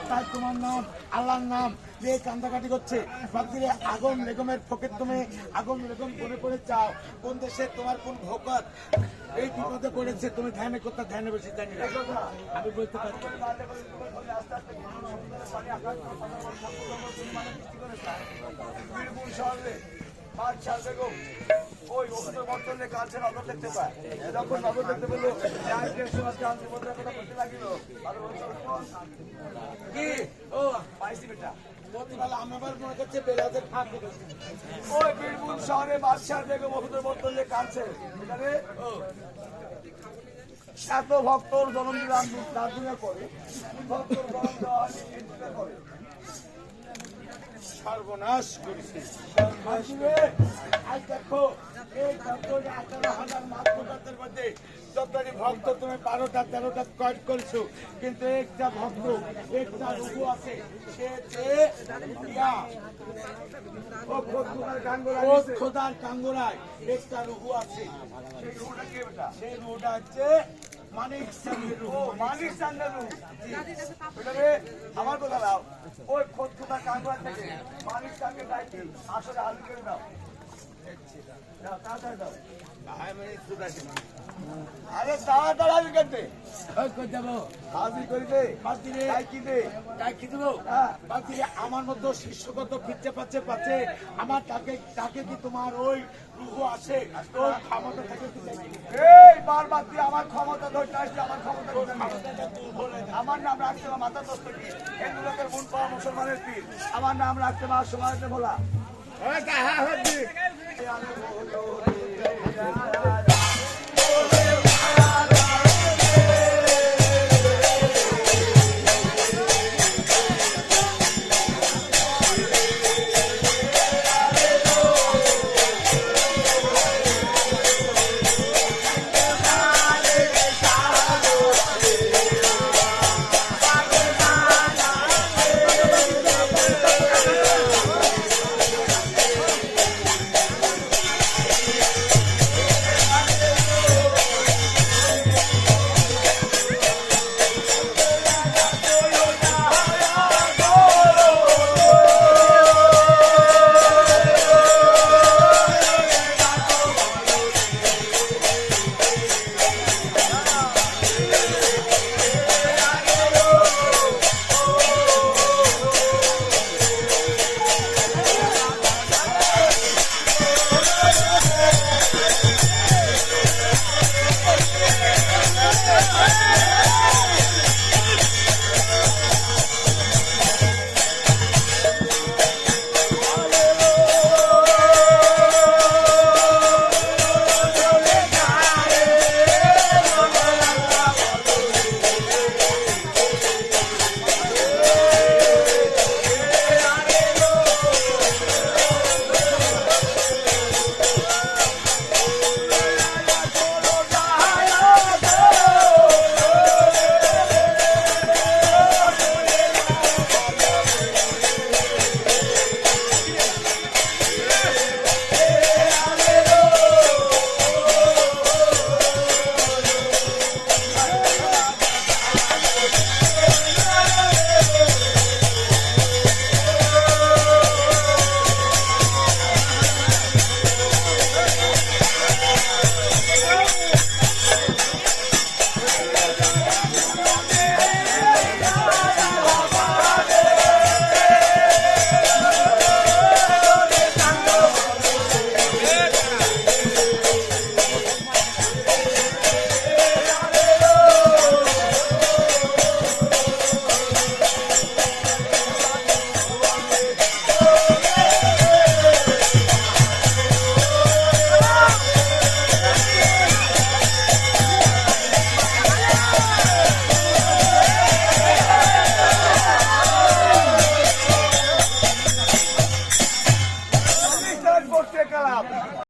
তাই তোমার নাম আল্লাহর নাম দিয়ে কান্দাকাটি করছে। বাকিরে আগুন বেগমের ফকির তুমি আগুন বেগম মনে করে চাও কোন দেশে তোমার কোন ভোকাত এই বিপদে পড়েছে, তুমি ধ্যানে করতে ধ্যানে বসে জানি না আমি বলতে পারি। ওই বর্তমানে কাছে নজর দেখতে পায়, যখন নজর দেখতে পেলো কি ও পাইছি বেটা। আমার মনে করছে বেলাদের ফাঁক ওই বীরভূম শহরে বাদশাহ বেগম ওষুধের বর্তমানে কাছে এত ভক্তর জন্ম দিলাম দার্জিলিং করে ভক্তর জন্ম দেওয়া করে সর্বনাশ করেছে। আজ দেখো এই 18,000 মাতৃকাদের মধ্যে যতটি ভক্ত তুমি 12টা 13টা কয়েক করেছো, কিন্তু একটা ভক্ত একটা রূপ আছে সে যে খোদার কাঙ্গোরায় একটা রুহু আছে। সেই রুহুটা হচ্ছে মানিক চাঁদের রুহু। মানিক চান্দের আমার কথা দাও, ওই খোদা কাঙ্গোরা থেকে মানিক চাঁদকে ডাইকে আসলে হাজির করে দাও। তাড়াতাড়ি দাও। আরে তাড়াতাড়ি হাজির করতে হাজির করিতে কি দেবো আমার মতো শিষ্যগত ফিরতে পাচ্ছে আমার তাকে কি তোমার ওই রুহু আসে ওই ক্ষমতা থাকে? এই বারবার তুই আমার ক্ষমতা ধরতে আসলে আমার ক্ষমতা আমার নাম রাখতে বা মাথা দস্তকি হিন্দু লোকের মন পাওয়া মুসলমানের পীর আমার নাম রাখতে বা সমাজে বলা